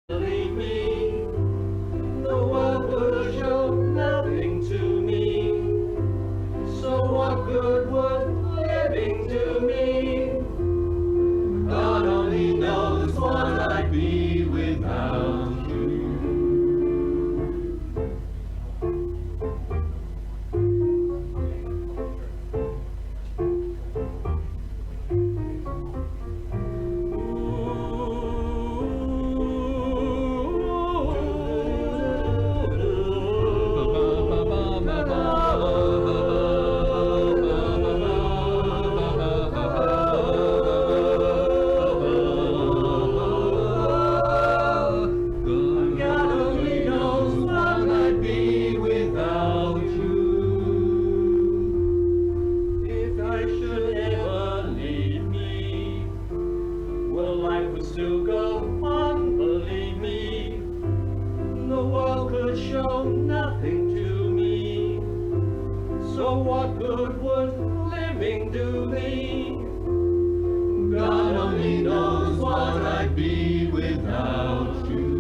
believe me, the world would show nothing to me. So what good would living do me? God only knows what I'd be without you. Still go on, believe me, the world could show nothing to me. So what good would living do me? God only knows what I'd be without you.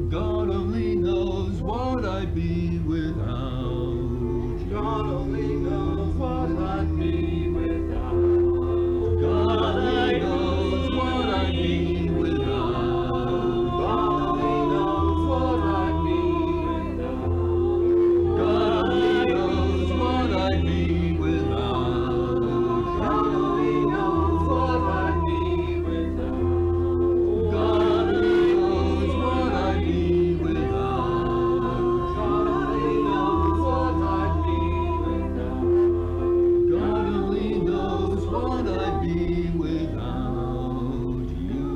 God only knows what I'd be without you. God only knows what I'd be without. God only knows what I'd be without. God only knows what I'd be without. God only knows what I'd be without. God only knows what I'd be without. God only knows what I'd be without. God only knows what I'd be without. God only knows what I'd be without you.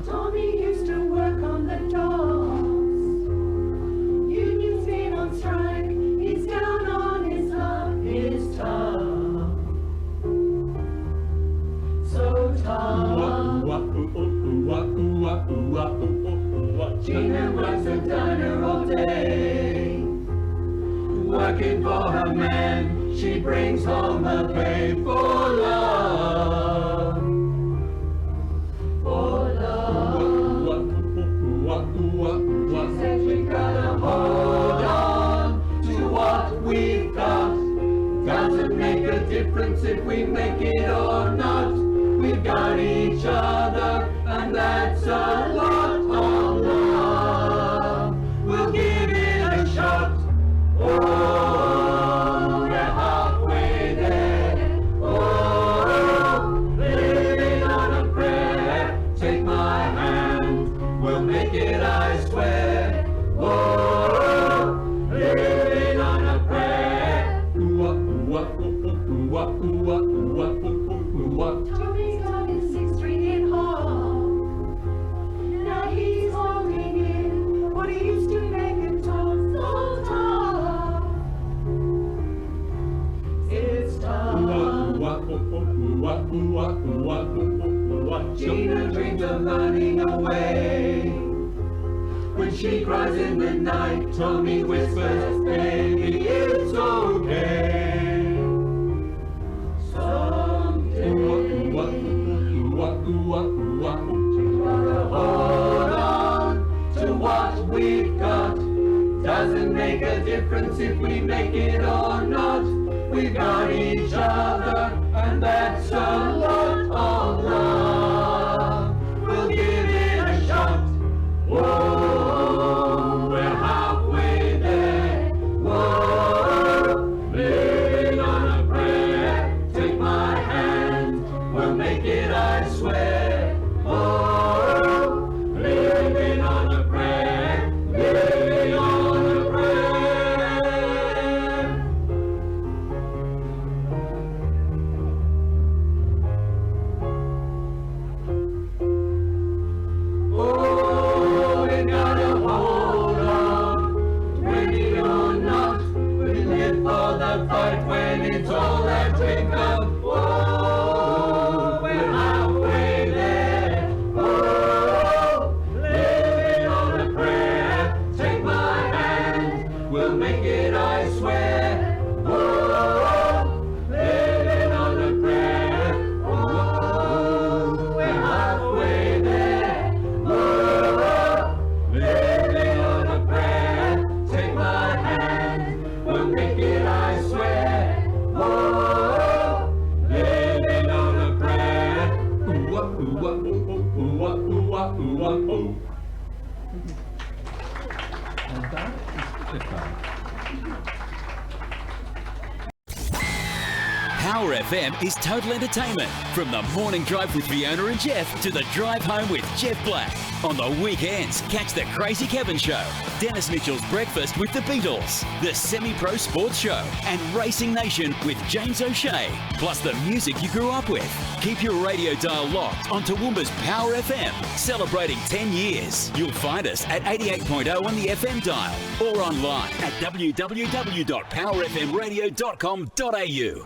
Tommy used to work on the docks. Union's been on strike. He's down on his luck. His tough, so tough. Gina works a diner all day, working for her man. She brings home her pay for love. For love. She says we gotta hold on to what we've got. Doesn't make a difference if we make it or not. We've got each other, and that's a lot of love. We'll give it a shot. Oh, we're halfway there. Oh, living on a prayer. Take my hand, we'll make it, I swear. Oh, living on a prayer. Tommy's got his 6th Street in Hall. Now he's holding in what he used to make a tall, so tall. It's tough. Gina dreams of running away. When she cries in the night, Tommy whispers, baby, it's okay. Someday, we gotta hold on to what we've got. Doesn't make a difference if we make it or not. We've got each other, and that's a lot of love. We'll give it a shot. Whoa, we're halfway there. Whoa, living on a prayer. right when it's all that we've got. Whoa, we're halfway there. Whoa, living on a prayer. Take my hand, we'll make it, I swear. Whoa, living on a prayer. Whoa, we're halfway there. Whoa, living on a prayer. Take my hand, we'll make it, I swear. Whoa, living on a prayer. Ooh-wah, ooh-wah, ooh-ooh, ooh-wah, ooh-wah, ooh-wah, ooh. And that is the Power FM is total entertainment. From the morning drive with Fiona and Jeff to the drive home with Jeff Black. On the weekends, catch the Crazy Kevin Show, Dennis Mitchell's Breakfast with the Beatles, the Semi-Pro Sports Show, and Racing Nation with James O'Shea. Plus the music you grew up with. Keep your radio dial locked on Toowoomba's Power FM, celebrating 10 years. You'll find us at 88.0 on the FM dial or online at www.powerfmradio.com.au.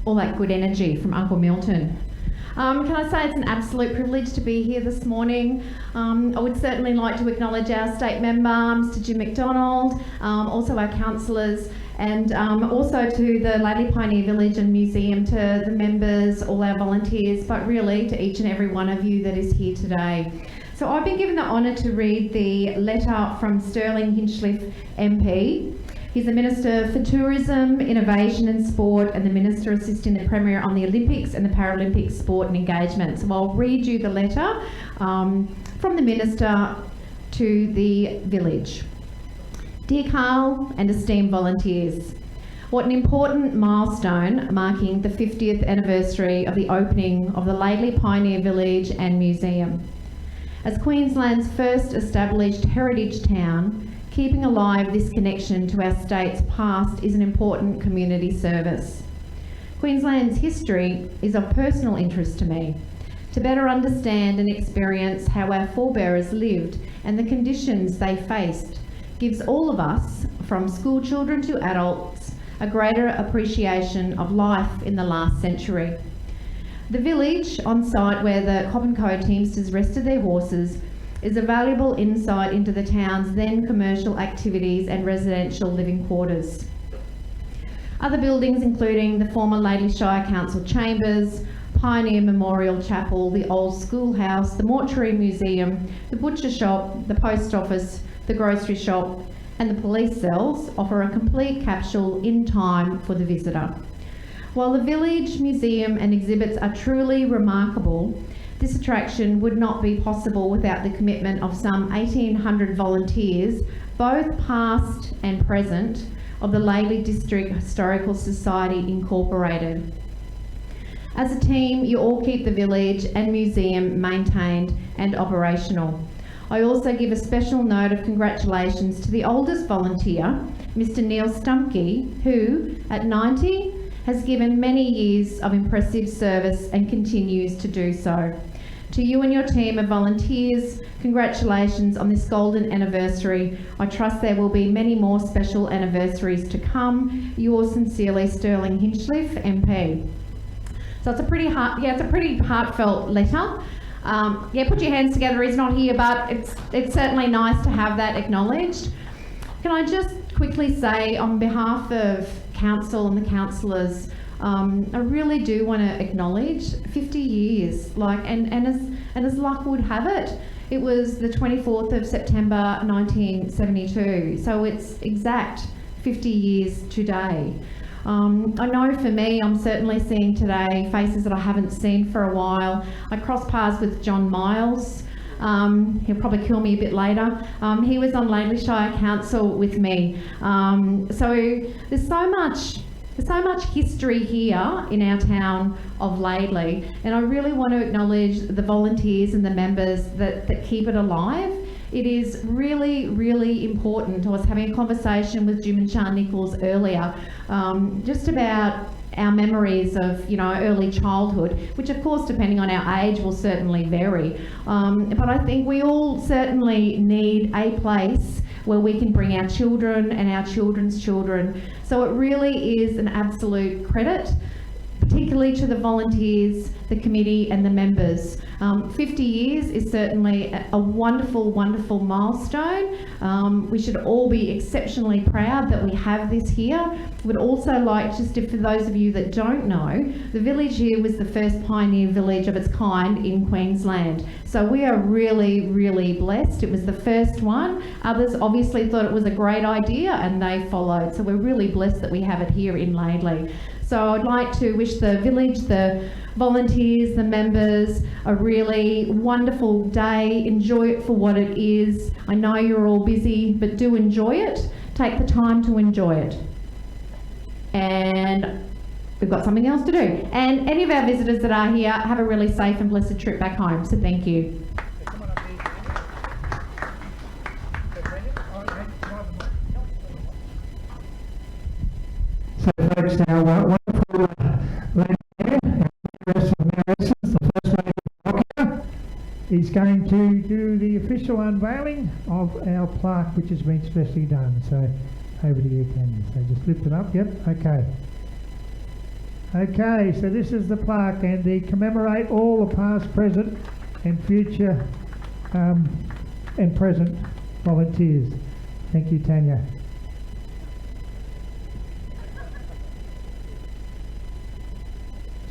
All that good energy from Uncle Milton. Can I say it's an absolute privilege to be here this morning. I would certainly like to acknowledge our state member, Mr. Jim McDonald, also our councillors, and also to the Laidley Pioneer Village and Museum, to the members, all our volunteers, but really to each and every one of you that is here today. So I've been given the honour to read the letter from Sterling Hinchliffe MP. He's the Minister for Tourism, Innovation and Sport, and the Minister assisting the Premier on the Olympics and the Paralympic Sport and Engagement. So I'll read you the letter from the Minister to the village. Dear Carl and esteemed volunteers, what an important milestone marking the 50th anniversary of the opening of the Laidley Pioneer Village and Museum. As Queensland's first established heritage town, keeping alive this connection to our state's past is an important community service. Queensland's history is of personal interest to me, to better understand and experience how our forebearers lived and the conditions they faced gives all of us, from school children to adults, a greater appreciation of life in the last century. The village on site where the Cobb & Co Teamsters rested their horses is a valuable insight into the town's then commercial activities and residential living quarters. Other buildings including the former Laidley Shire Council Chambers, Pioneer Memorial Chapel, the old schoolhouse, the Mortuary Museum, the butcher shop, the post office, the grocery shop and the police cells offer a complete capsule in time for the visitor. While the village, museum and exhibits are truly remarkable, this attraction would not be possible without the commitment of some 1,800 volunteers, both past and present, of the Laidley District Historical Society Incorporated. As a team, you all keep the village and museum maintained and operational. I also give a special note of congratulations to the oldest volunteer, Mr. Neil Stumpke, who, at 90, has given many years of impressive service and continues to do so. To you and your team of volunteers, congratulations on this golden anniversary. I trust there will be many more special anniversaries to come. Yours sincerely, Sterling Hinchliffe, MP. So it's a pretty heartfelt letter. Put your hands together. He's not here, but it's certainly nice to have that acknowledged. Can I just quickly say, on behalf of council and the councillors, I really do want to acknowledge 50 years, and as luck would have it, it was the 24th of September 1972, so it's exact 50 years today. I know for me, I'm certainly seeing today faces that I haven't seen for a while. I crossed paths with John Miles. He'll probably kill me a bit later. He was on Laidley Shire Council with me. So there's so much history here in our town of Laidley, and I really want to acknowledge the volunteers and the members that keep it alive. It is really, really important. I was having a conversation with Jim and Sean Nichols earlier, just about our memories of, early childhood, which of course, depending on our age, will certainly vary. But I think we all certainly need a place where we can bring our children and our children's children. So it really is an absolute credit, particularly to the volunteers, the committee and the members. 50 years is certainly a wonderful, wonderful milestone. We should all be exceptionally proud that we have this here. Would also like, for those of you that don't know, the village here was the first pioneer village of its kind in Queensland. So we are really, really blessed. It was the first one. Others obviously thought it was a great idea and they followed. So we're really blessed that we have it here in Laidley. So I'd like to wish the village, the volunteers, the members, a really wonderful day. Enjoy it for what it is. I know you're all busy, but do enjoy it. Take the time to enjoy it. And we've got something else to do. And any of our visitors that are here, have a really safe and blessed trip back home. So thank you. So folks, now wonderful lady there, the First Lady Rocker, is going to do the official unveiling of our plaque, which has been specially done. So over to you, Tanya. So just lift it up. Yep. Okay. Okay. So this is the plaque, and they commemorate all the past, present, and future and present volunteers. Thank you, Tanya.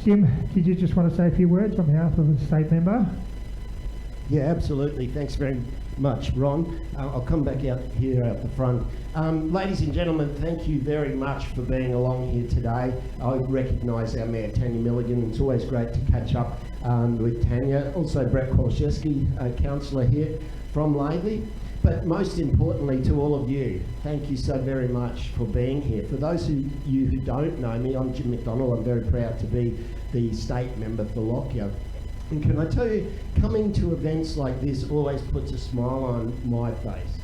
Jim, did you just want to say a few words on behalf of the state member? Yeah, absolutely. Thanks very much, Ron. I'll come back out here at the front. Ladies and gentlemen, thank you very much for being along here today. I recognise our Mayor, Tanya Milligan. It's always great to catch up with Tanya. Also, Brett Kolashevsky, councillor here from Laidley. But most importantly to all of you, thank you so very much for being here. For those of you who don't know me, I'm Jim McDonald. I'm very proud to be the state member for Lockyer. And can I tell you, coming to events like this always puts a smile on my face.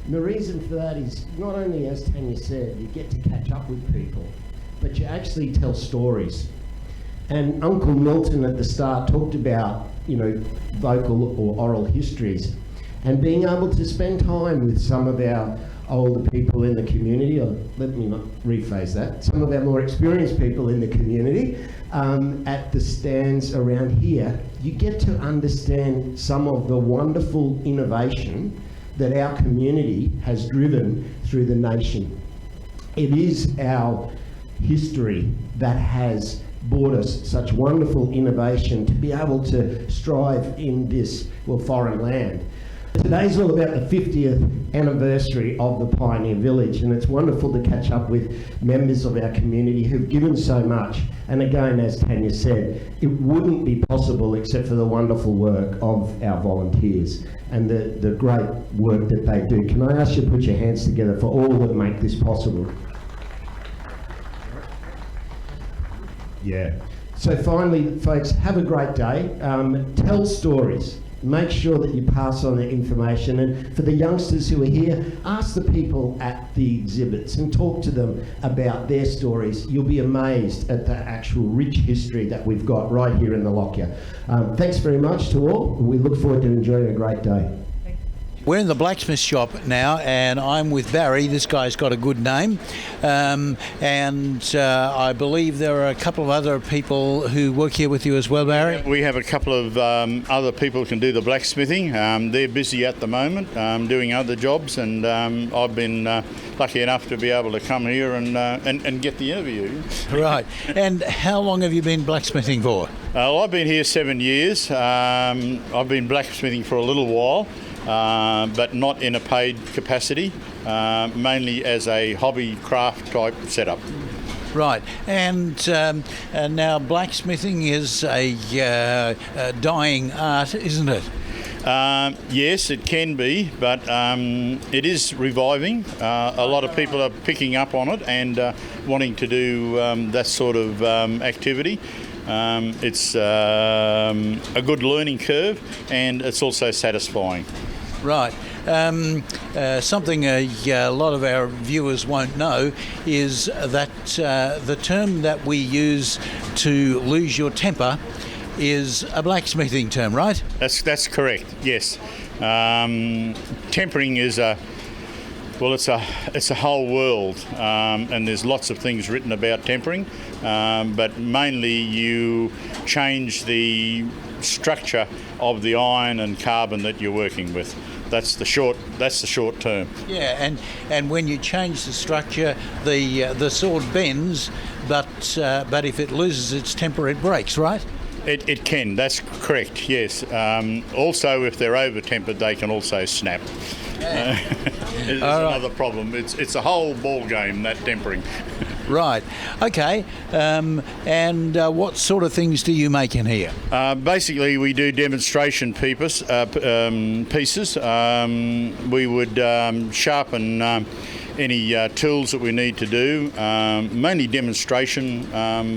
And the reason for that is not only, as Tanya said, you get to catch up with people, but you actually tell stories. And Uncle Milton at the start talked about, vocal or oral histories, and being able to spend time with some of our older people in the community, or let me not rephrase that, some of our more experienced people in the community at the stands around here, you get to understand some of the wonderful innovation that our community has driven through the nation. It is our history that has brought us such wonderful innovation to be able to strive in this, well, foreign land. Today's all about the 50th anniversary of the Pioneer Village, and it's wonderful to catch up with members of our community who've given so much. And again, as Tanya said, it wouldn't be possible except for the wonderful work of our volunteers and the great work that they do. Can I ask you to put your hands together for all that make this possible? Yeah. So finally, folks, have a great day. Tell stories. Make sure that you pass on the information, and for the youngsters who are here, ask the people at the exhibits and talk to them about their stories. You'll be amazed at the actual rich history that we've got right here in the Lockyer. Thanks very much to all. We look forward to enjoying a great day. We're in the blacksmith shop now, and I'm with Barry. This guy's got a good name, and I believe there are a couple of other people who work here with you as well, Barry. We have a couple of other people who can do the blacksmithing. They're busy at the moment doing other jobs, and I've been lucky enough to be able to come here and get the interview. Right. And how long have you been blacksmithing for? I've been here 7 years. I've been blacksmithing for a little while. But not in a paid capacity, mainly as a hobby craft type setup. Right, and now blacksmithing is a dying art, isn't it? Yes, it can be, but it is reviving. A lot of people are picking up on it and wanting to do that sort of activity. It's a good learning curve, and it's also satisfying. Right. Something a lot of our viewers won't know is that the term that we use to lose your temper is a blacksmithing term, right? That's correct. Yes. Tempering is it's a whole world, and there's lots of things written about tempering, but mainly you change the structure of the iron and carbon that you're working with. That's the short term. Yeah, and when you change the structure, the sword bends, but if it loses its temper, it breaks, right? It can. That's correct. Yes. Also, if they're over tempered, they can also snap. It's another problem. It's a whole ball game, that tempering. Right. Okay. And what sort of things do you make in here? Basically, we do demonstration pieces. We would sharpen any tools that we need to do, mainly demonstration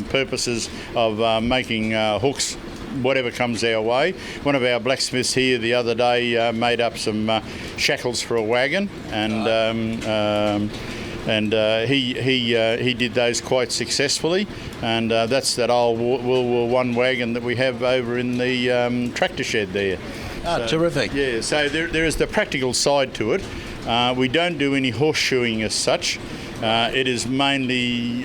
purposes of making hooks, whatever comes our way. One of our blacksmiths here the other day made up some shackles for a wagon, and he did those quite successfully, and that's that old World War I wagon that we have over in the tractor shed there. So, terrific. Yeah, so there is the practical side to it. We don't do any horseshoeing as such. It is mainly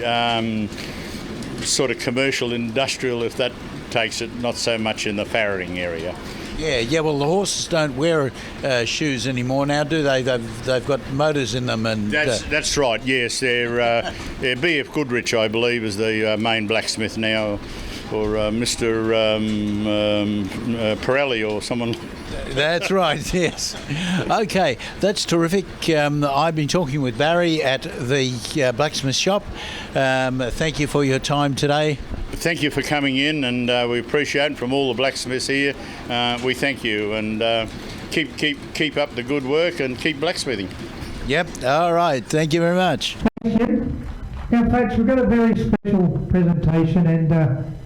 sort of commercial, industrial, if that takes it, not so much in the farrowing area. Yeah. Well, the horses don't wear shoes anymore now, do they? They've got motors in them, and that's right. Yes, they're B.F. Goodrich, I believe, is the main blacksmith now, or Mr. Pirelli or someone. That's right. Yes. Okay, that's terrific. I've been talking with Barry at the blacksmith shop. Thank you for your time today. Thank you for coming in, and we appreciate it. From all the blacksmiths here, we thank you, and keep up the good work and keep blacksmithing. Yep. All right. Thank you very much. Thank you. Now, folks, we've got a very special presentation, and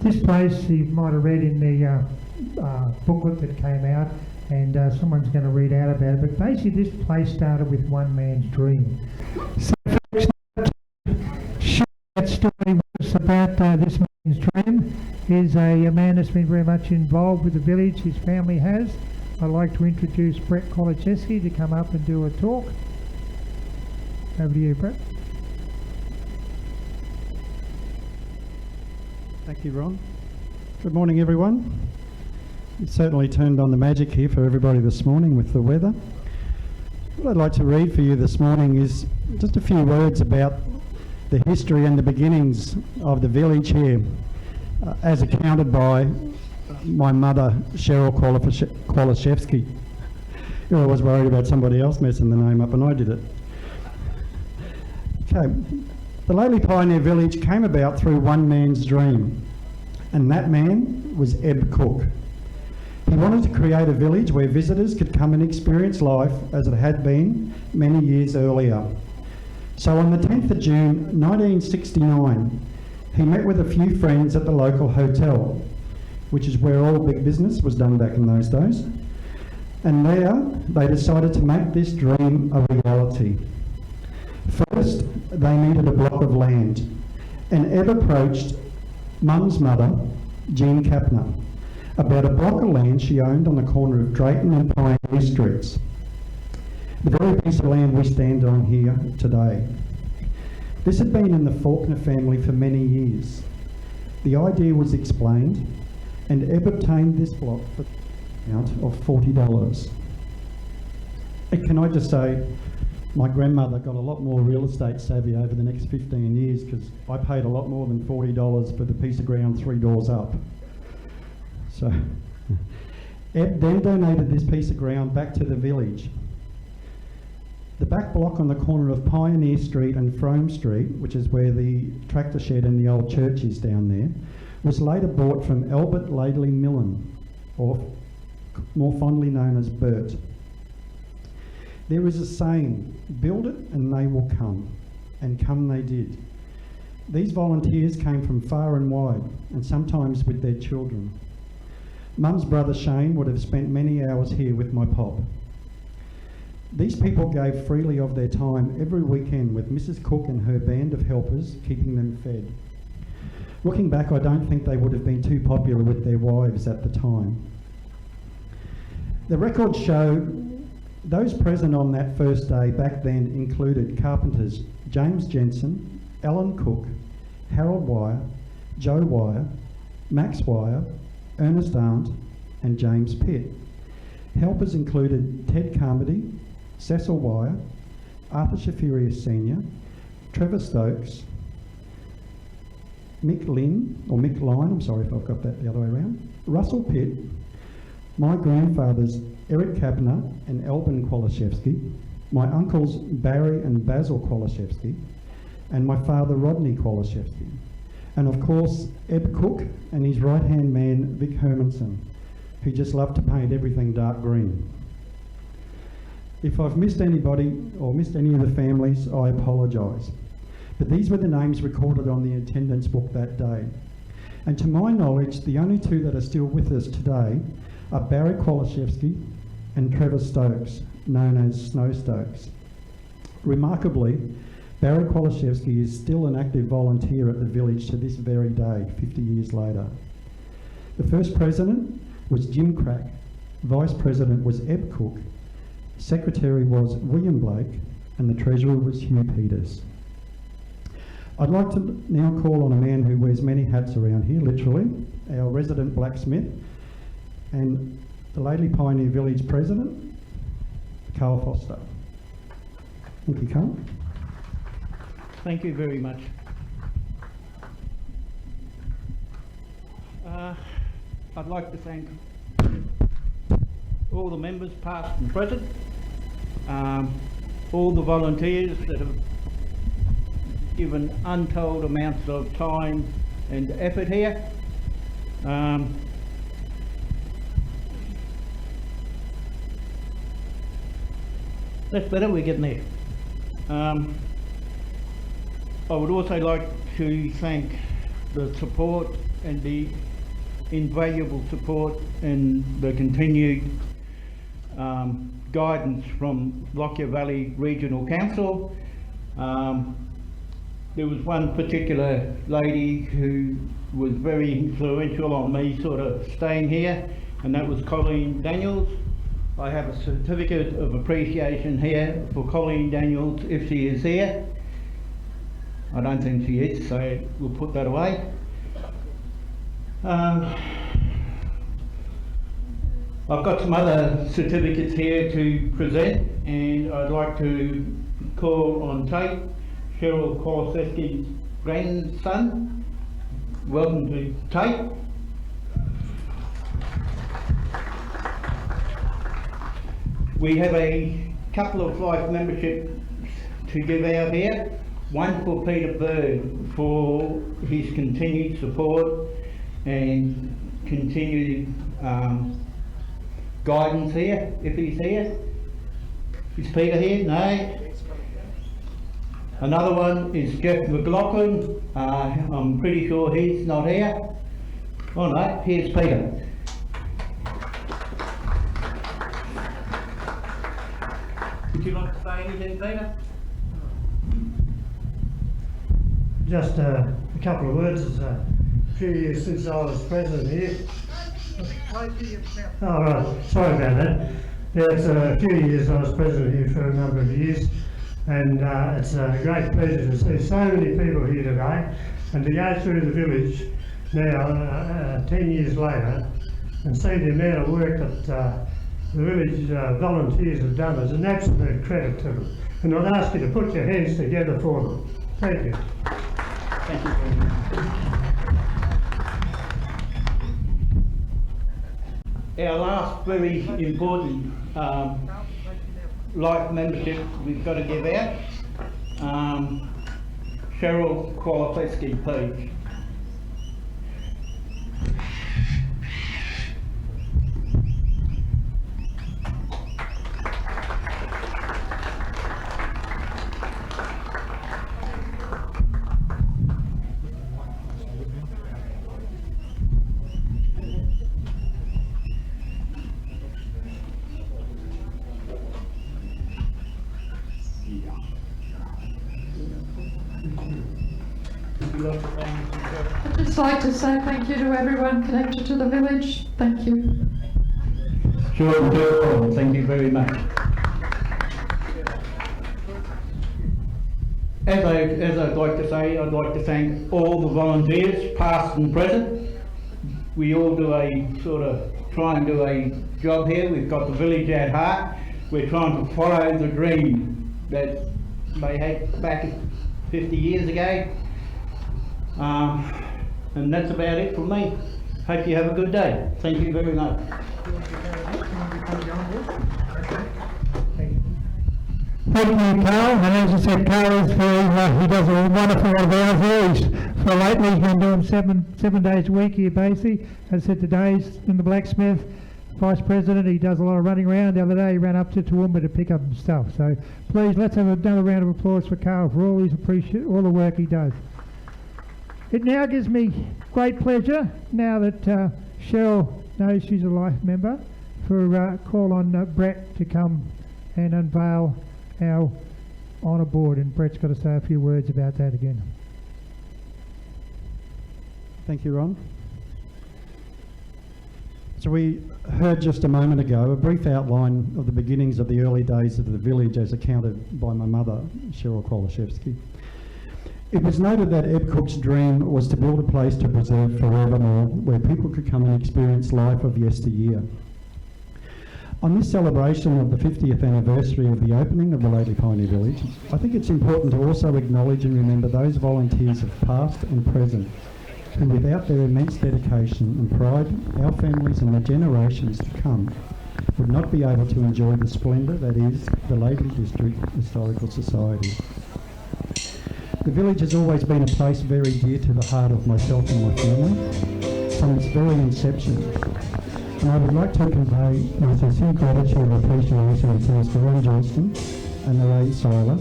this place you might have read in the booklet that came out, and someone's going to read out about it. But basically, this place started with one man's dream. So, folks, share that story with us about this man's dream. Is a man that's been very much involved with the village. His family has. I'd like to introduce Brett Koloczewski to come up and do a talk. Over to you, Brett. Thank you, Ron. Good morning, everyone. You certainly turned on the magic here for everybody this morning with the weather. What I'd like to read for you this morning is just a few words about the history and the beginnings of the village here, as accounted by my mother, Cheryl Kolashevsky. I was worried about somebody else messing the name up, and I did it. Okay, the Laidley Pioneer Village came about through one man's dream, and that man was Eb Cook. He wanted to create a village where visitors could come and experience life as it had been many years earlier. So on the 10th of June 1969, he met with a few friends at the local hotel, which is where all big business was done back in those days. And there they decided to make this dream a reality. First, they needed a block of land, and Eb approached Mum's mother, Jean Kapner, about a block of land she owned on the corner of Drayton and Pioneer Streets. The very piece of land we stand on here today. This had been in the Faulkner family for many years. The idea was explained, and Eb obtained this block for an amount of $40. And can I just say, my grandmother got a lot more real estate savvy over the next 15 years because I paid a lot more than $40 for the piece of ground 3 doors up. So Eb then donated this piece of ground back to the village. The back block on the corner of Pioneer Street and Frome Street, which is where the tractor shed and the old church is down there, was later bought from Albert Laidley Millen, or more fondly known as Bert. There is a saying, build it and they will come, and come they did. These volunteers came from far and wide, and sometimes with their children. Mum's brother Shane would have spent many hours here with my pop. These people gave freely of their time every weekend with Mrs. Cook and her band of helpers keeping them fed. Looking back, I don't think they would have been too popular with their wives at the time. The records show those present on that first day back then included carpenters James Jensen, Alan Cook, Harold Wire, Joe Wire, Max Wire, Ernest Arndt and James Pitt. Helpers included Ted Carmody, Cecil Wire, Arthur Shafirius Sr., Trevor Stokes, Mick Line, I'm sorry if I've got that the other way around, Russell Pitt, my grandfathers Eric Kabner and Albin Kolashevsky, my uncles Barry and Basil Kolashevsky, and my father Rodney Kolashevsky. And of course, Eb Cook and his right-hand man, Vic Hermanson, who just loved to paint everything dark green. If I've missed anybody or missed any of the families, I apologise. But these were the names recorded on the attendance book that day. And to my knowledge, the only two that are still with us today are Barry Kolashevsky and Trevor Stokes, known as Snow Stokes. Remarkably, Barry Kolashevsky is still an active volunteer at the village to this very day, 50 years later. The first president was Jim Crack, vice president was Eb Cook, secretary was William Blake, and the treasurer was Hugh Peters. I'd like to now call on a man who wears many hats around here, literally, our resident blacksmith, and the Laidley Pioneer Village president, Carl Foster. Thank you, Carl. Thank you very much. I'd like to thank all the members, past and present, all the volunteers that have given untold amounts of time and effort here. That's better, we're getting there. I would also like to thank the support and the invaluable support and the continued guidance from Lockyer Valley Regional Council. There was one particular lady who was very influential on me sort of staying here, and that was Colleen Daniels, I have a certificate of appreciation here for Colleen Daniels, if she is here. I don't think she is, so we'll put that away. I've got some other certificates here to present, and I'd like to call on Tate, Cheryl Kowalski's grandson. Welcome to Tate. We have a couple of life memberships to give out here. One for Peter Bird for his continued support and continued guidance here, if he's here. Is Peter here? No. Another one is Jeff McLaughlin. I'm pretty sure he's not here. Oh no, here's Peter. Would you like to say anything, Peter? Just a couple of words. It's a few years since I was president here. Oh, right. Sorry about that. Yeah, it's a few years I was president here for a number of years, and it's a great pleasure to see so many people here today, and to go through the village now 10 years later and see the amount of work that the village volunteers have done is an absolute credit to them. And I'd ask you to put your hands together for them. Thank you. Thank you very much. Our last very important life membership we've got to give out. Cheryl Kowalski, please. I'd just like to say thank you to everyone connected to the village. Thank you. Sure, no problem. Thank you very much. As I'd like to say, I'd like to thank all the volunteers, past and present. We all do try and do a job here. We've got the village at heart. We're trying to follow the dream that they had back 50 years ago. And that's about it from me. Hope you have a good day. Thank you very much. Thank you, Carl. And as I said, Carl is he does a wonderful lot of hours here. He's for lately he's been doing seven days a week here, basically. As I said, today he's in the blacksmith, vice president. He does a lot of running around. The other day he ran up to Toowoomba to pick up some stuff. So please, let's have another round of applause for Carl for all the work he does. It now gives me great pleasure, now that Cheryl knows she's a life member, for call on Brett to come and unveil our honour board, and Brett's got to say a few words about that again. Thank you, Ron. So we heard just a moment ago a brief outline of the beginnings of the early days of the village as accounted by my mother, Cheryl Kowalski. It was noted that Eb Cook's dream was to build a place to preserve forevermore where people could come and experience life of yesteryear. On this celebration of the 50th anniversary of the opening of the Laidley Pioneer Village, I think it's important to also acknowledge and remember those volunteers of past and present who, without their immense dedication and pride, our families and the generations to come would not be able to enjoy the splendour that is the Laidley Historical Society. The village has always been a place very dear to the heart of myself and my family from its very inception. And I would like to convey my sincere gratitude and appreciation to Mr. Ron Johnston and Lorraine Seiler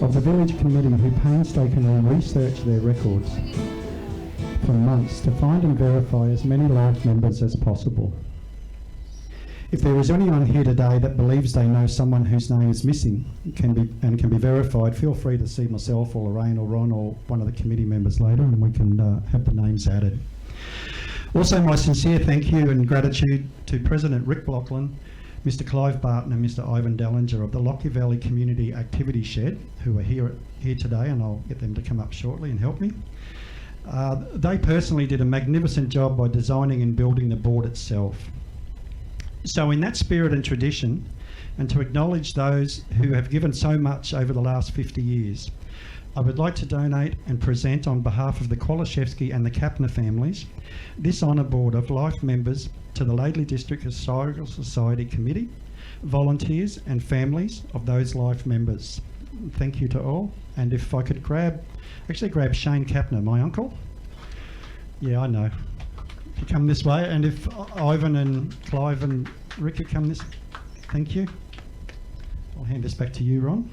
of the village committee who painstakingly researched their records for months to find and verify as many life members as possible. If there is anyone here today that believes they know someone whose name is missing can be verified, feel free to see myself or Lorraine or Ron or one of the committee members later, and we can have the names added. Also, my sincere thank you and gratitude to President Rick Blockland, Mr Clive Barton and Mr Ivan Dellinger of the Lockyer Valley Community Activity Shed, who are here today, and I'll get them to come up shortly and help me. They personally did a magnificent job by designing and building the board itself. So in that spirit and tradition, and to acknowledge those who have given so much over the last 50 years, I would like to donate and present on behalf of the Kolashevsky and the Kapner families this honour board of life members to the Laidley District Historical Society Committee, volunteers and families of those life members. Thank you to all. And if I could grab Shane Kapner, my uncle. Yeah, I know. If you come this way, and if Ivan and Clive and Rick could come this, thank you. I'll hand this back to you, Ron.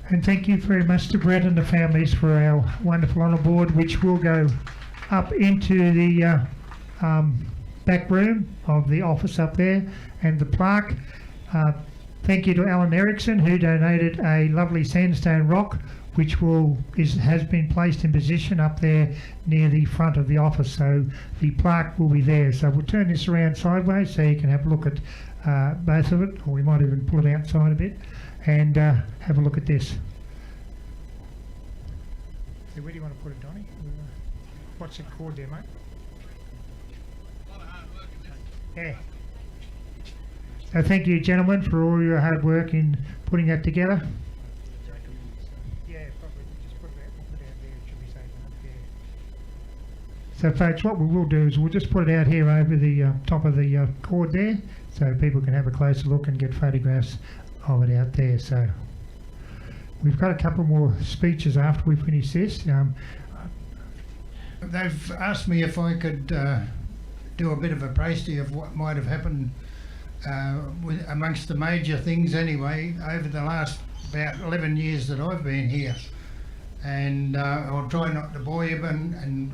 And thank you very much to Brett and the families for our wonderful honour board, which will go up into the back room of the office up there, and the plaque. Thank you to Alan Erickson, who donated a lovely sandstone rock, which has been placed in position up there near the front of the office. So the plaque will be there. So we'll turn this around sideways so you can have a look at both of it, or we might even pull it outside a bit and have a look at this. So where do you want to put it, Donnie? What's it called there, mate? Yeah. So thank you, gentlemen, for all your hard work in putting that together. Yeah, probably just put it out there. It should be safe enough. Yeah. So, folks, what we will do is we'll just put it out here over the top of the cord there, so people can have a closer look and get photographs of it out there. So, we've got a couple more speeches after we finish this. They've asked me if I could do a bit of a précis of what might have happened amongst the major things anyway over the last about 11 years that I've been here, and I'll try not to bore you and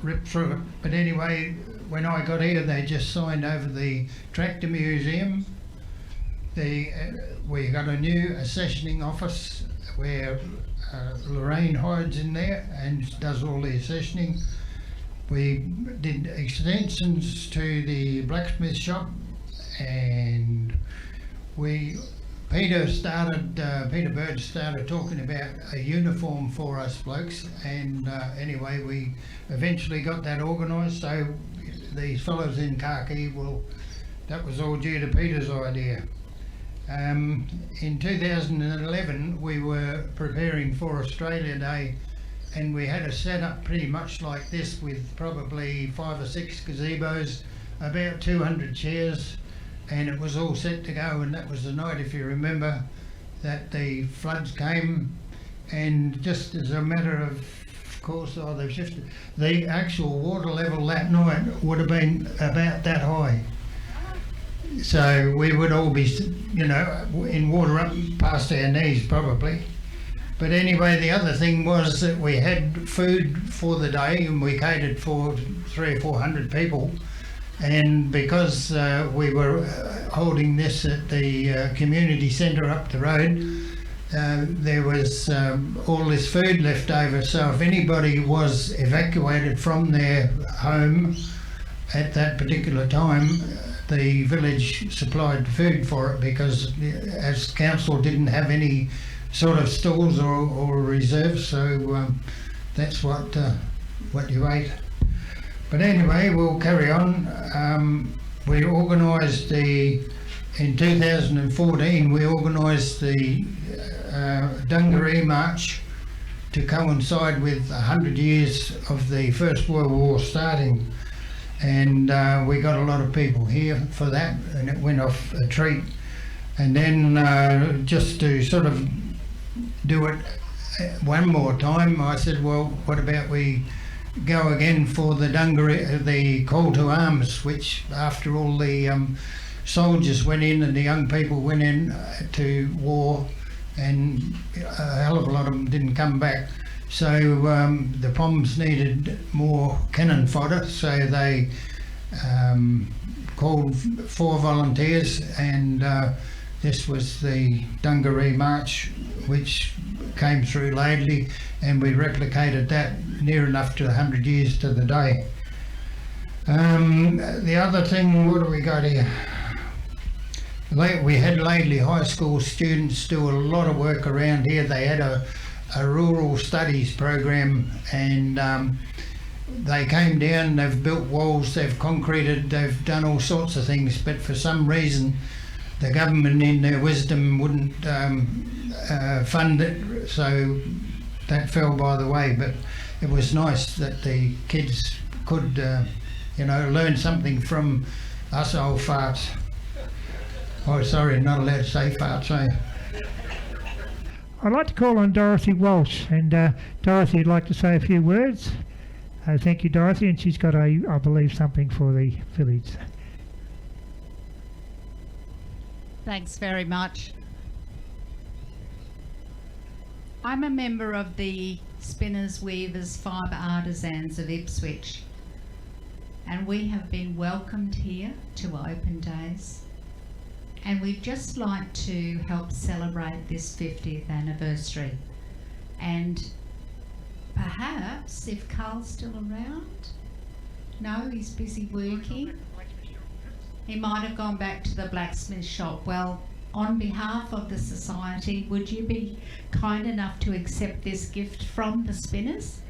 rip through it, but anyway, when I got here they just signed over the tractor museum. We got a new accessioning office where Lorraine hides in there and does all the accessioning. We did extensions to the blacksmith shop, and Peter Bird started talking about a uniform for us blokes, and anyway we eventually got that organised. So these fellows in khaki, that was all due to Peter's idea. In 2011 we were preparing for Australia Day, and we had a setup pretty much like this with probably 5 or 6 gazebos, about 200 chairs, and it was all set to go. And that was the night, if you remember, that the floods came, and just as a matter of course, they've shifted. The actual water level that night would have been about that high. So we would all be, in water up past our knees probably. But anyway, the other thing was that we had food for the day, and we catered for 300 or 400 people. And because we were holding this at the community centre up the road, there was all this food left over. So if anybody was evacuated from their home at that particular time, the village supplied food for it, because as council didn't have any sort of stores or reserves, so that's what you ate. But anyway, we'll carry on. We organised in 2014, we organised the Dungaree March to coincide with 100 years of the First World War starting. And we got a lot of people here for that, and it went off a treat. And then just to sort of do it one more time, I said, well, what about we go again for the Dungaree, the call to arms, which after all the soldiers went in and the young people went in to war, and a hell of a lot of them didn't come back. So the Poms needed more cannon fodder, so they called 4 volunteers, and this was the Dungaree March, which came through Laidley, and we replicated that near enough to 100 years to the day. The other thing, what do we got here? We had Laidley High School students do a lot of work around here. They had a rural studies program, and they came down, they've built walls, they've concreted, they've done all sorts of things, but for some reason the government in their wisdom wouldn't fund it, so that fell by the way. But it was nice that the kids could learn something from us old farts. Oh, sorry, not allowed to say farts, eh? I'd like to call on Dorothy Walsh, and Dorothy would like to say a few words. Thank you, Dorothy, and she's got, I believe, something for the village. Thanks very much. I'm a member of the Spinners, Weavers, Fibre Artisans of Ipswich, and we have been welcomed here to Open Days, and we'd just like to help celebrate this 50th anniversary. And perhaps, if Carl's still around, no, he's busy working. He might have gone back to the blacksmith shop. Well, on behalf of the society, would you be kind enough to accept this gift from the Spinners?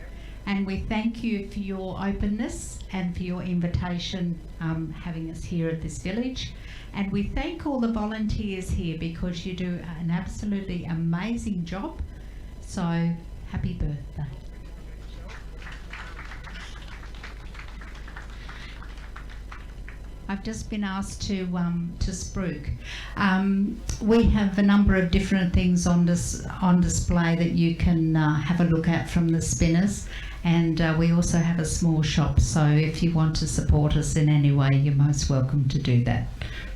And we thank you for your openness and for your invitation, having us here at this village. And we thank all the volunteers here because you do an absolutely amazing job. So, happy birthday. I've just been asked to spruik. We have a number of different things on display that you can have a look at from the Spinners, and we also have a small shop, so if you want to support us in any way, you're most welcome to do that.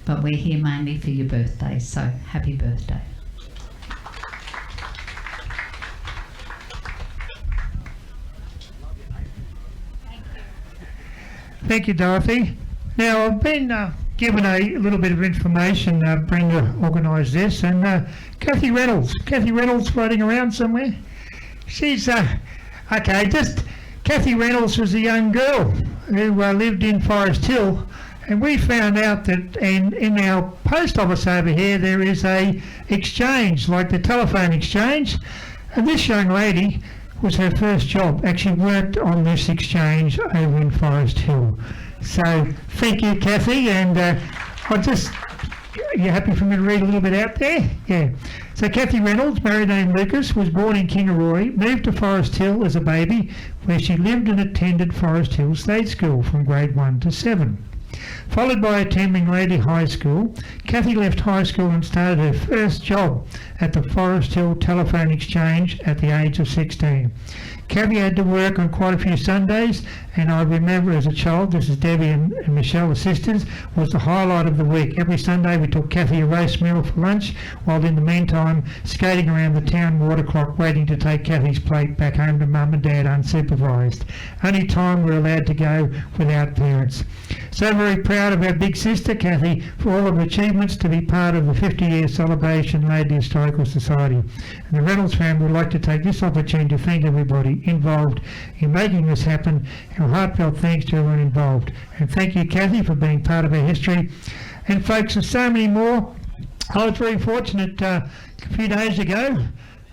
But we're here mainly for your birthday, so happy birthday. Thank you, Dorothy. Now, I've been given a little bit of information. Brenda organised this, and Kathy Reynolds floating around somewhere. She's, Kathy Reynolds was a young girl who lived in Forest Hill, and we found out that in our post office over here there is a exchange, like the telephone exchange, and this young lady was her first job, actually worked on this exchange over in Forest Hill. So thank you, Kathy, and are you happy for me to read a little bit out there? Yeah. So Kathy Reynolds, married name Lucas, was born in Kingaroy, moved to Forest Hill as a baby, where she lived and attended Forest Hill State School from grade 1 to 7. Followed by attending Laidley High School, Kathy left high school and started her first job at the Forest Hill Telephone Exchange at the age of 16. Kathy had to work on quite a few Sundays, and I remember as a child, this is Debbie and Michelle, the sisters, was the highlight of the week. Every Sunday we took Kathy a roast meal for lunch, while in the meantime skating around the town water clock waiting to take Kathy's plate back home to Mum and Dad unsupervised. Only time we're allowed to go without parents. So very proud of our big sister Kathy for all of her achievements to be part of the 50-year celebration Laidley Historical Society. And the Reynolds family would like to take this opportunity to thank everybody involved in making this happen. Our heartfelt thanks to everyone involved. And thank you, Kathy, for being part of our history. And folks, there's so many more. I was very fortunate a few days ago.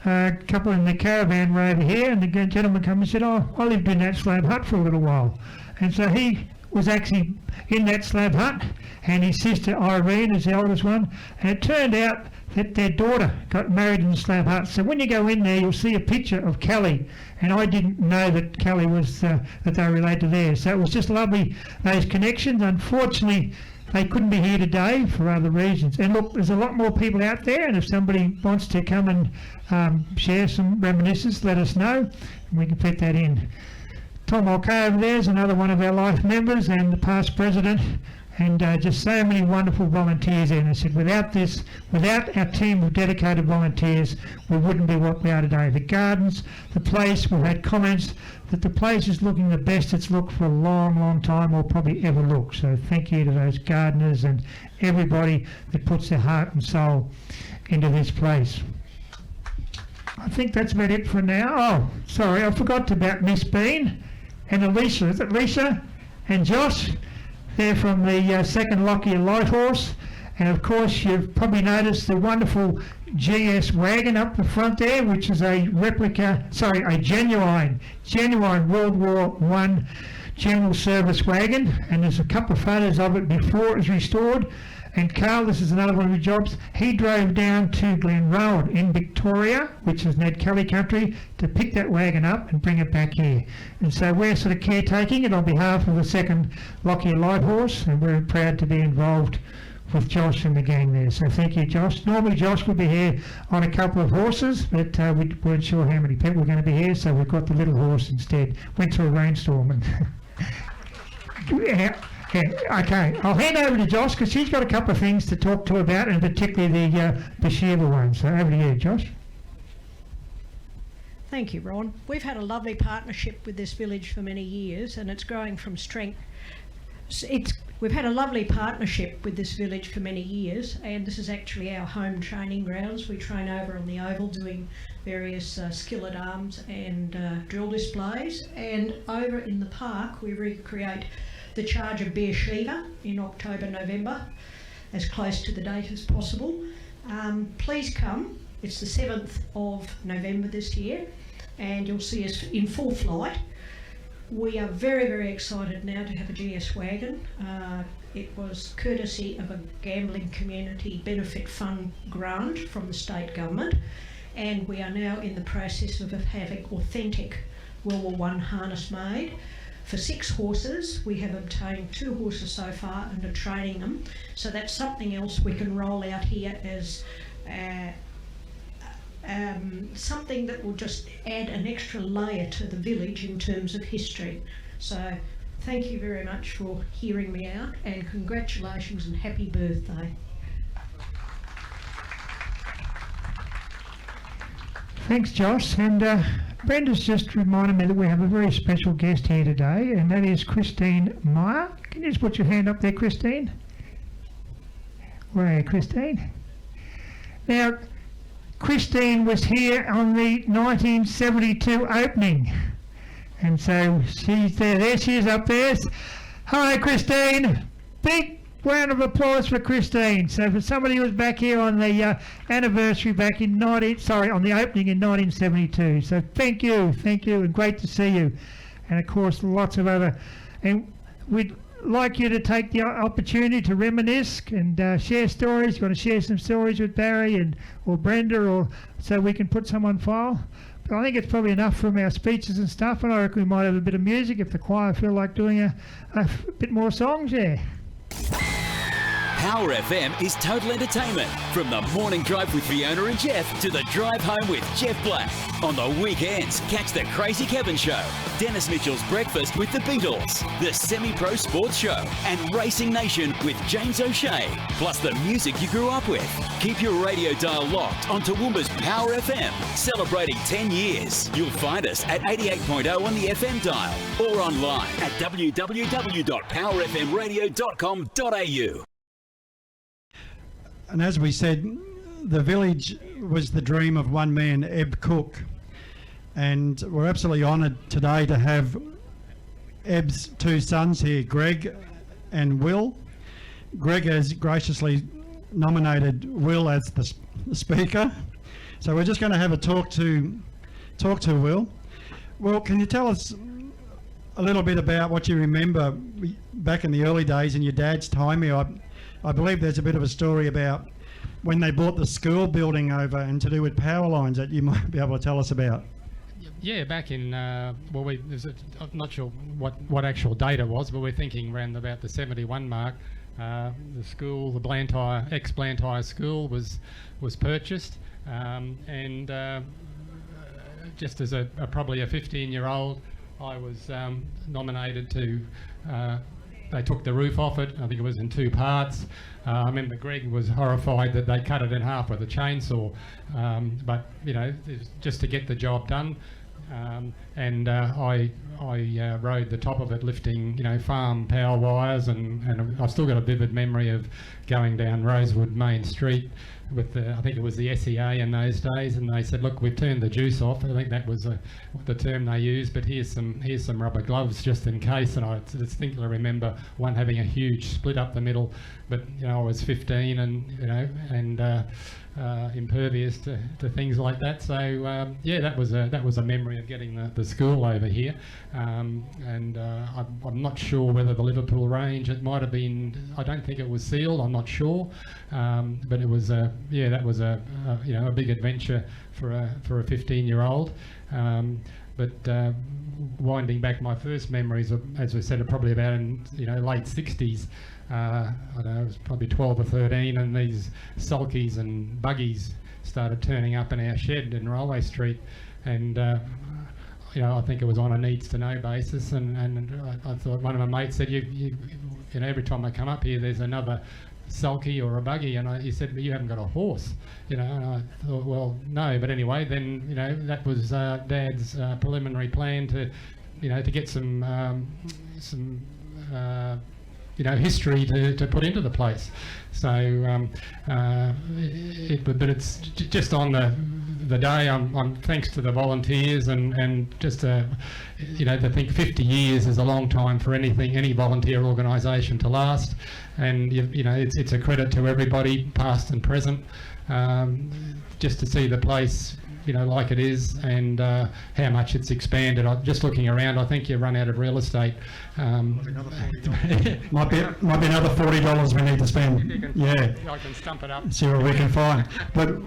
A couple in the caravan were over here, and the gentleman came and said, "Oh, I lived in that slab hut for a little while." And so he was actually in that slab hut, and his sister Irene is the oldest one, and it turned out that their daughter got married in the slab hut. So when you go in there, you'll see a picture of Kelly, and I didn't know that Kelly was that they were related to theirs. So it was just lovely, those connections. Unfortunately, they couldn't be here today for other reasons. And look, there's a lot more people out there, and if somebody wants to come and share some reminiscences, let us know, and we can fit that in. Tom Mulcahy over there is another one of our life members and the past president, and just so many wonderful volunteers in. I said, without our team of dedicated volunteers, we wouldn't be what we are today. The gardens, the place, we've had comments that the place is looking the best it's looked for a long, long time, or probably ever looked. So thank you to those gardeners and everybody that puts their heart and soul into this place. I think that's about it for now. Oh, sorry, I forgot about Miss Bean and Alicia. Is it Alicia? and Josh. They're from the second Lockyer Light Horse. And of course, you've probably noticed the wonderful GS wagon up the front there, which is a genuine World War I general service wagon. And there's a couple of photos of it before it was restored. And Carl, this is another one of his jobs, he drove down to Glenrowan in Victoria, which is Ned Kelly country, to pick that wagon up and bring it back here. And so we're sort of caretaking it on behalf of the second Lockyer Light Horse, and we're proud to be involved with Josh and the gang there. So thank you, Josh. Normally Josh would be here on a couple of horses, but we weren't sure how many people were going to be here, so we've got the little horse instead. Went through a rainstorm and okay, I'll hand over to Josh because she's got a couple of things to talk to about, and particularly the Shiva one. So over to you, Josh. Thank you, Ron. We've had a lovely partnership with this village for many years, and it's growing from strength. We've had a lovely partnership with this village for many years, and this is actually our home training grounds. We train over on the Oval doing various skillet arms and drill displays, and over in the park we recreate the charge of Beer Shiva in October, November, as close to the date as possible. Please come. It's the 7th of November this year, and you'll see us in full flight. We are very, very excited now to have a GS wagon. It was courtesy of a gambling community benefit fund grant from the state government, and we are now in the process of having authentic World War I harness made. For 6 horses, we have obtained 2 horses so far and are training them. So that's something else we can roll out here as something that will just add an extra layer to the village in terms of history. So thank you very much for hearing me out, and congratulations and happy birthday. Thanks, Josh. And Brenda's just reminded me that we have a very special guest here today, and that is Christine Meyer. Can you just put your hand up there, Christine? Where are you, Christine? Now, Christine was here on the 1972 opening, and so she's there. There she is up there. Hi, Christine. Big round of applause for Christine. So for somebody who was back here on the anniversary back in on the opening in 1972. So thank you, and great to see you. And of course, lots of other. And we'd like you to take the opportunity to reminisce and share stories. You want to share some stories with Barry or Brenda, or so we can put some on file. But I think it's probably enough from our speeches and stuff, and I reckon we might have a bit of music if the choir feel like doing a bit more songs there. Power FM is total entertainment. From the morning drive with Fiona and Jeff to the drive home with Jeff Black. On the weekends, catch the Crazy Kevin Show, Dennis Mitchell's Breakfast with the Beatles, the Semi-Pro Sports Show, and Racing Nation with James O'Shea. Plus the music you grew up with. Keep your radio dial locked on Toowoomba's Power FM, celebrating 10 years. You'll find us at 88.0 on the FM dial or online at www.powerfmradio.com.au. And as we said, the village was the dream of one man, Eb Cook. And we're absolutely honoured today to have Eb's 2 sons here, Greg and Will. Greg has graciously nominated Will as the speaker. So we're just going to have a talk to Will. Well, can you tell us a little bit about what you remember back in the early days in your dad's time here? I believe there's a bit of a story about when they bought the school building over and to do with power lines that you might be able to tell us about. Yeah, back in, I'm not sure what actual date it was, but we're thinking around about the 71 mark. The school, the ex-Blantyre school was purchased, and just as probably a 15-year-old, I was nominated to. They took the roof off it. I think it was in 2 parts. I remember Greg was horrified that they cut it in half with a chainsaw, but you know, just to get the job done. And I rode the top of it, lifting farm power wires, and I've still got a vivid memory of going down Rosewood Main Street with the, I think it was the SEA in those days, and they said, look, we've turned the juice off. I think that was the term they used, but here's some rubber gloves just in case. And I distinctly remember one having a huge split up the middle, but I was 15 and impervious to things like that. So that was a memory of getting the school over here. I'm not sure whether the Liverpool range, it might have been, I don't think it was sealed, I'm not sure, but it was that was a big adventure for a 15-year-old. But winding back, my first memories, as we said, are probably about in late 60s. I don't know, it was probably 12 or 13, and these sulkies and buggies started turning up in our shed in Railway Street, and I think it was on a needs-to-know basis, and I thought, one of my mates said, every time I come up here, there's another sulky or a buggy, and he said, but you haven't got a horse, and I thought, well, no, but anyway, then that was Dad's preliminary plan to get some history to put into the place. So but it's just on the day, I'm thanks to the volunteers and just to think 50 years is a long time for any volunteer organisation to last, and it's a credit to everybody, past and present, just to see the place like it is, and how much it's expanded. Just looking around, I think you run out of real estate. Might be another $40 we need to spend. Yeah, I can stump it up. See what we can find. But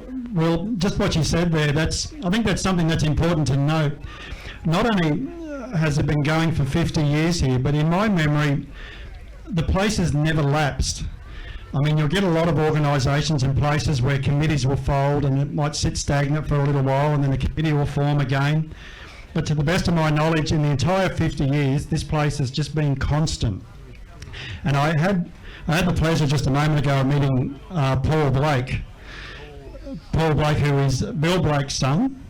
just what you said there, I think that's something that's important to note. Not only has it been going for 50 years here, but in my memory, the place has never lapsed. I mean, you'll get a lot of organisations and places where committees will fold and it might sit stagnant for a little while and then a committee will form again. But to the best of my knowledge, in the entire 50 years, this place has just been constant. And I had the pleasure just a moment ago of meeting Paul Blake. Paul Blake, who is Bill Blake's son.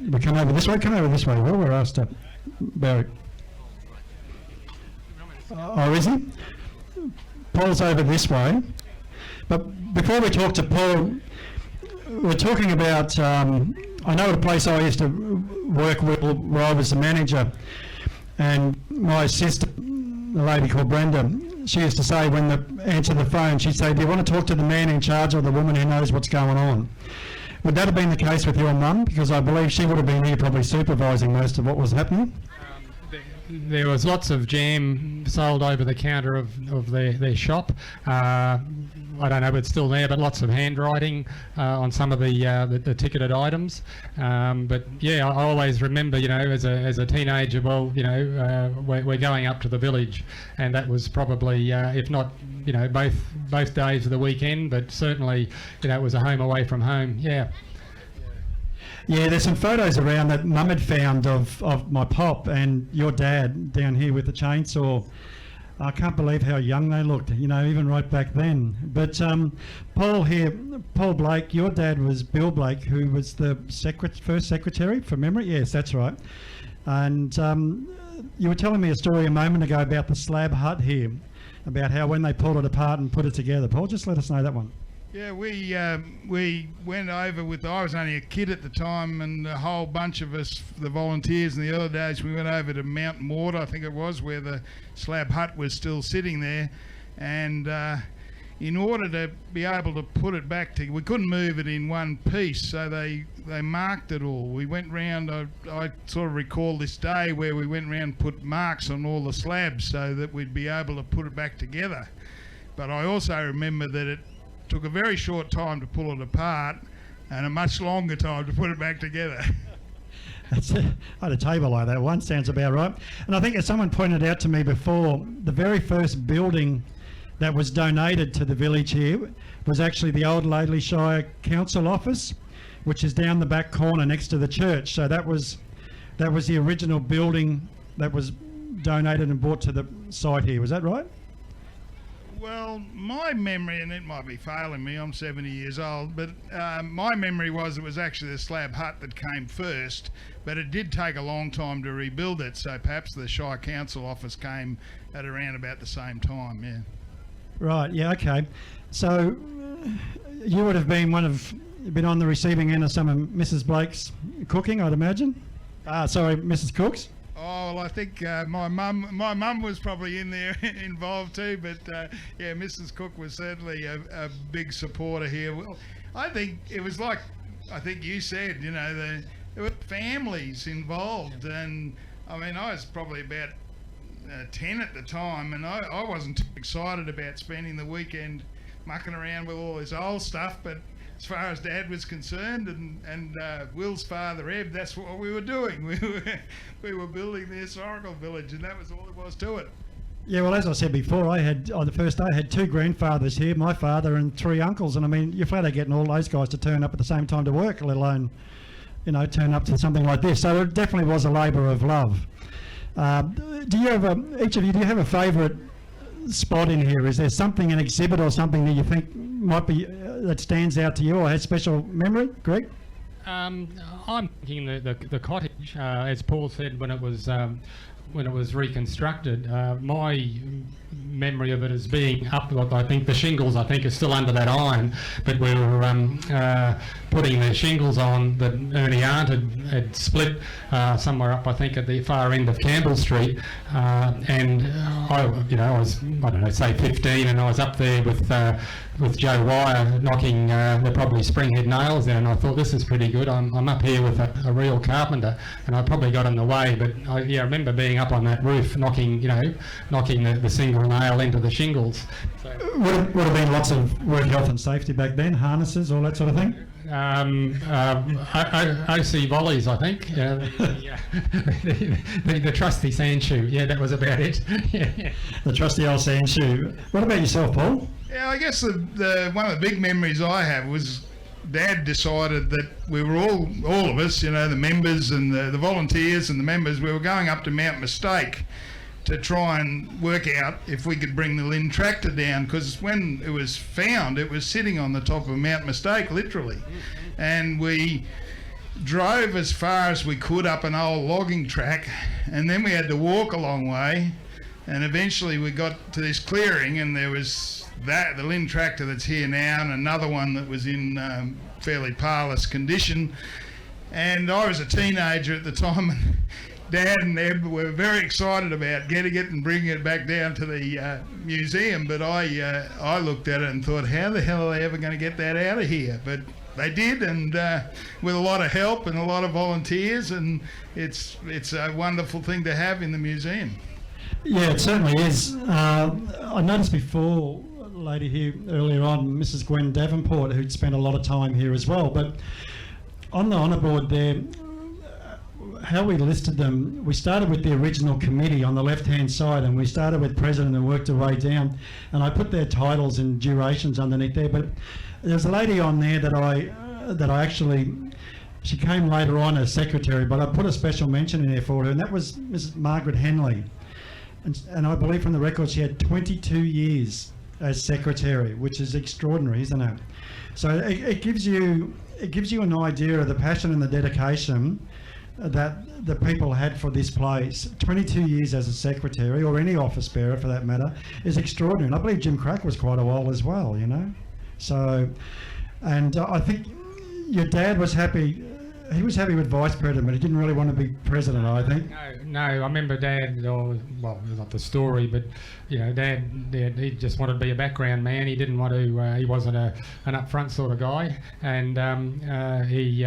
We come over this way. Well, we're asked to Barry. Oh, is he? Paul's over this way. But before we talk to Paul, we're talking about, I know a place I used to work with where I was the manager, and my assistant, a lady called Brenda, she used to say when answer the phone, she'd say, do you want to talk to the man in charge or the woman who knows what's going on? Would that have been the case with your mum? Because I believe she would have been here probably supervising most of what was happening. There was lots of jam sold over the counter of their shop. I don't know if it's still there, but lots of handwriting on some of the ticketed items. But yeah, I always remember, as a teenager, we're going up to the village, and that was probably, if not, both days of the weekend, but certainly, it was a home away from home. Yeah. Yeah, there's some photos around that Mum had found of my pop and your dad down here with the chainsaw. I can't believe how young they looked, even right back then. But Paul Blake, your dad was Bill Blake, who was the first secretary, from memory? Yes, that's right. And you were telling me a story a moment ago about the slab hut here, about how when they pulled it apart and put it together. Paul, just let us know that one. Yeah, we went over I was only a kid at the time, and a whole bunch of us, the volunteers, in the early days, we went over to Mount Mort, I think it was, where the slab hut was still sitting there, and in order to be able to put it back together, we couldn't move it in one piece, so they marked it all. We went round, I sort of recall this day where we went round and put marks on all the slabs so that we'd be able to put it back together. But I also remember that it took a very short time to pull it apart and a much longer time to put it back together. I had a table like that once, sounds about right. And I think as someone pointed out to me before, the very first building that was donated to the village here was actually the old Laidley Shire Council office, which is down the back corner next to the church. So that was the original building that was donated and brought to the site here. Was that right? Well, my memory, and it might be failing me, I'm 70 years old, but my memory was it was actually the slab hut that came first, but it did take a long time to rebuild it, so perhaps the Shire Council office came at around about the same time, yeah. Right, yeah, okay. So you would have been been on the receiving end of some of Mrs. Blake's cooking, I'd imagine. Sorry, Mrs. Cook's. Oh, well, I think my mum was probably in there involved too, but yeah, Mrs. Cook was certainly a big supporter here. Well, I think it was like, I think you said, you know, there were families involved, and I mean, I was probably about 10 at the time, and I wasn't too excited about spending the weekend mucking around with all this old stuff, but as far as Dad was concerned, and Will's father Eb, that's what we were doing. We were building the historical village, and that was all there was to it. Yeah, well, as I said before, I had on the first day I had 2 grandfathers here, my father and 3 uncles, and I mean, you're flat out getting all those guys to turn up at the same time to work, let alone, you know, turn up to something like this. So it definitely was a labour of love. Do you have each of you? Do you have a favourite spot in here? Is there something, an exhibit or something that you think might be that stands out to you or has special memory, Greg? I'm thinking the cottage, as Paul said, when it was reconstructed. My memory of it as being up, I think the shingles are still under that iron, but we were putting the shingles on that Ernie Arndt had split somewhere up, I think, at the far end of Campbell Street, and I was, I don't know, say 15, and I was up there with Joe Wire knocking the probably springhead nails in, and I thought, this is pretty good. I'm up here with a real carpenter, and I probably got in the way, but I remember being up on that roof knocking the single nail into the shingles. So, would have been lots of work health and safety back then, harnesses, all that sort of thing? OC volleys, I think. The trusty sand shoe. Yeah, that was about it. Yeah. The trusty old sand shoe. What about yourself, Paul? Yeah, I guess the one of the big memories I have was Dad decided that we were all of us, you know, the members and the volunteers and the members, we were going up to Mount Mistake to try and work out if we could bring the Lynn tractor down, because when it was found, it was sitting on the top of Mount Mistake, literally. And we drove as far as we could up an old logging track, and then we had to walk a long way, and eventually we got to this clearing, and there was the Lynn tractor that's here now, and another one that was in fairly parlous condition. And I was a teenager at the time, and Dad and Eb were very excited about getting it and bringing it back down to the museum, but I looked at it and thought, how the hell are they ever going to get that out of here? But they did, and with a lot of help and a lot of volunteers, and it's a wonderful thing to have in the museum. Yeah, it certainly is. I noticed before, a lady here earlier on, Mrs. Gwen Davenport, who'd spent a lot of time here as well, but on the honour board there, how we listed them, we started with the original committee on the left-hand side, and we started with president and worked our way down, and I put their titles and durations underneath there. But there's a lady on there that I actually, she came later on as secretary, but I put a special mention in there for her, and that was Mrs. Margaret Henley, and I believe from the record she had 22 years as secretary, which is extraordinary, isn't it? So it gives you an idea of the passion and the dedication that the people had for this place. 22 years as a secretary, or any office bearer for that matter, is extraordinary. And I believe Jim Crack was quite a while as well, you know. So, and I think your dad was happy. He was happy with vice president, but he didn't really want to be president, I think. No, I remember Dad, well, not the story, but, you know, Dad, he just wanted to be a background man. He didn't want to, he wasn't an upfront sort of guy. And he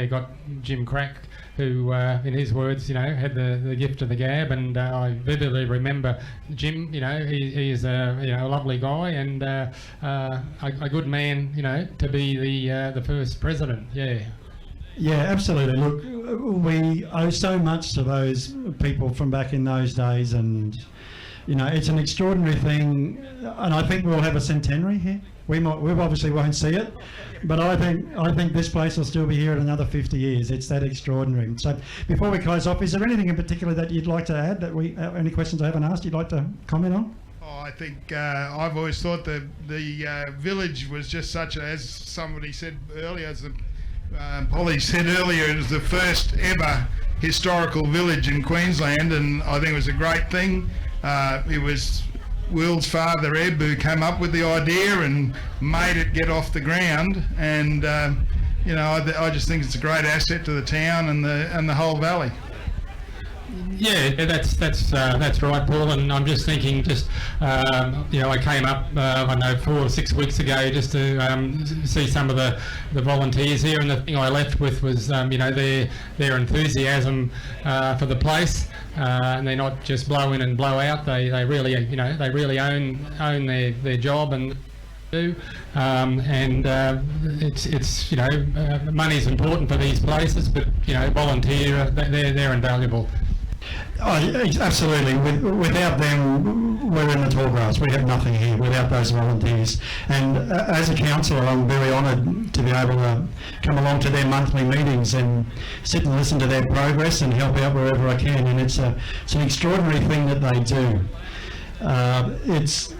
got Jim Crack, who, in his words, you know, had the gift of the gab. And I vividly remember Jim, you know, he is a lovely guy and a good man, you know, to be the first president, yeah. Yeah, absolutely. Look, we owe so much to those people from back in those days, and you know, it's an extraordinary thing. And I think we'll have a centenary here. We obviously won't see it, but I think this place will still be here in another 50 years. It's that extraordinary. So before we close off, is there anything in particular that you'd like to add? Any questions I haven't asked you'd like to comment on? Oh, I think I've always thought the village was just such a, as somebody said earlier, as Polly said earlier, it was the first ever historical village in Queensland, and I think it was a great thing. It was Will's father, Eb, who came up with the idea and made it get off the ground. And you know, I just think it's a great asset to the town and the whole valley. Yeah, that's right, Paul. And I'm just thinking, you know, I came up, I don't know, 4 or 6 weeks ago just to see some of the volunteers here, and the thing I left with was, you know, their enthusiasm for the place, and they're not just blow in and blow out. They really, you know, they really own their job and do, and it's you know, money's important for these places, but you know, volunteer, they're invaluable. Oh, absolutely. Without them, we're in the tall grass. We have nothing here without those volunteers. And as a councillor, I'm very honoured to be able to come along to their monthly meetings and sit and listen to their progress and help out wherever I can. And it's an extraordinary thing that they do. It's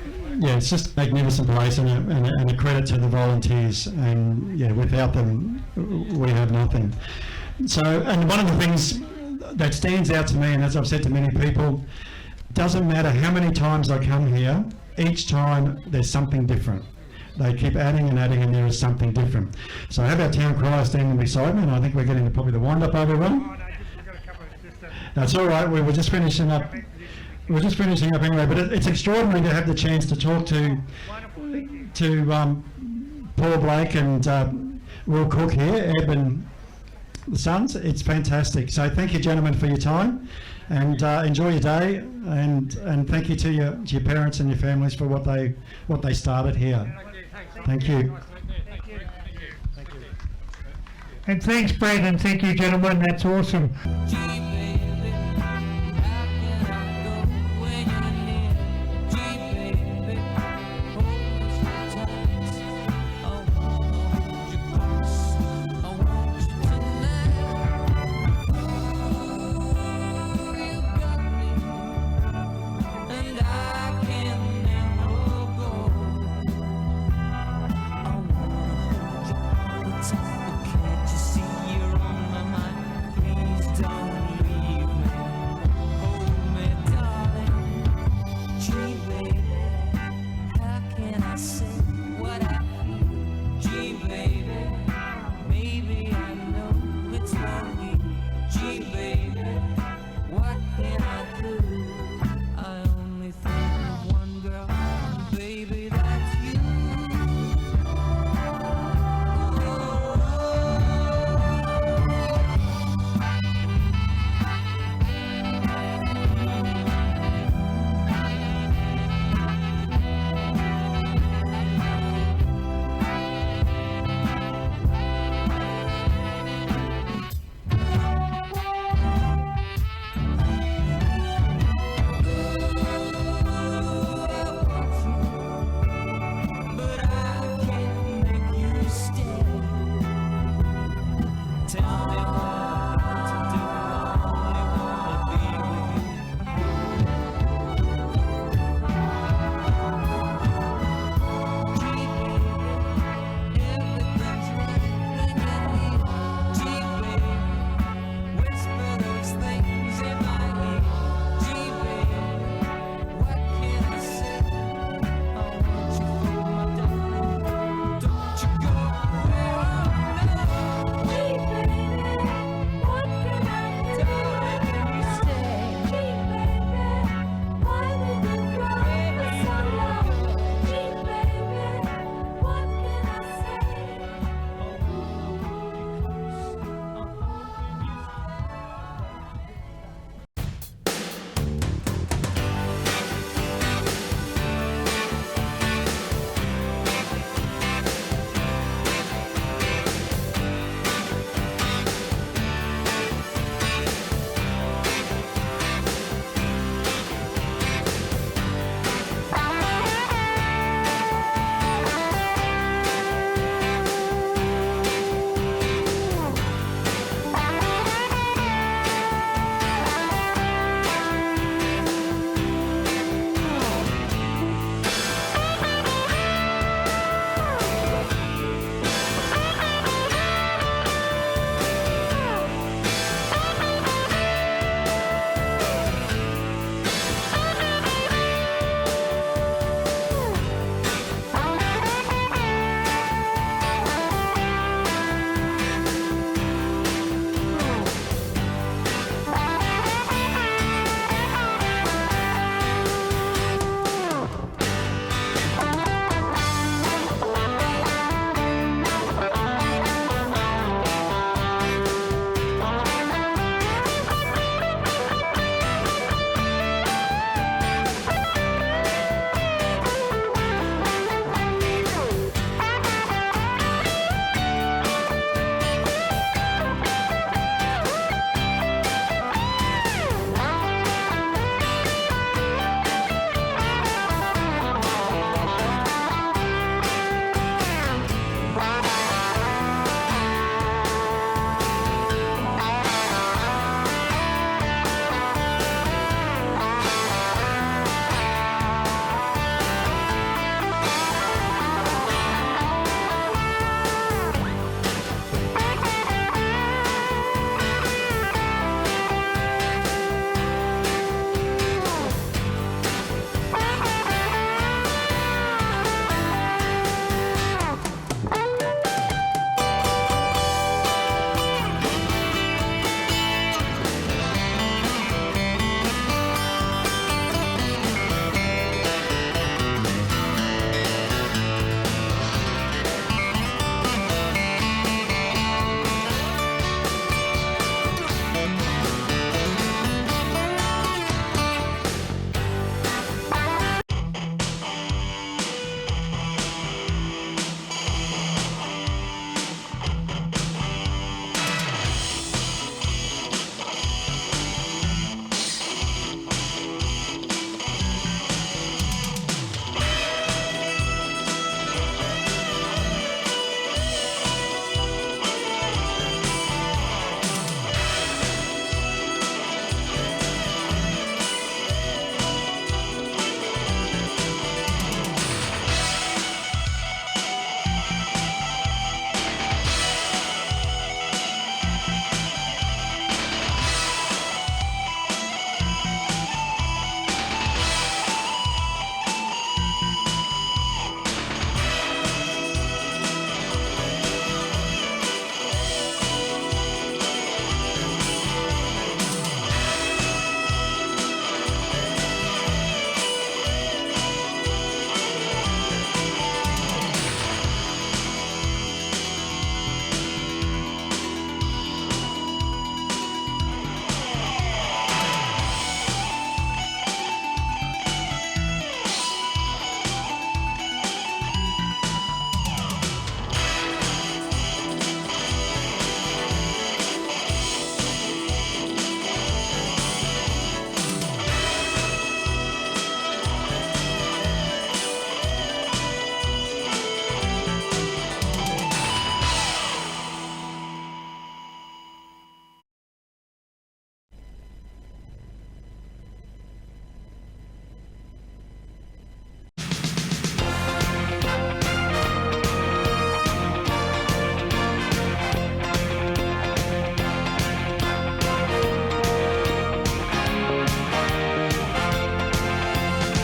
just a magnificent place, and a credit to the volunteers. And yeah, without them, we have nothing. So, and one of the things that stands out to me, and as I've said to many people, doesn't matter how many times I come here, each time there's something different. They keep adding and adding, and there is something different. So I have our town crier standing beside me, and I think we're getting to probably the wind-up overrun. That's all right. We were just finishing up. We're just finishing up anyway. But it's extraordinary to have the chance to talk to Paul Blake and Will Cook here, Eb and the sons. It's fantastic. So thank you, gentlemen, for your time, and enjoy your day, and thank you to your parents and your families for what they started here. Thank you. And thanks, Brad, and thank you, gentlemen. That's awesome.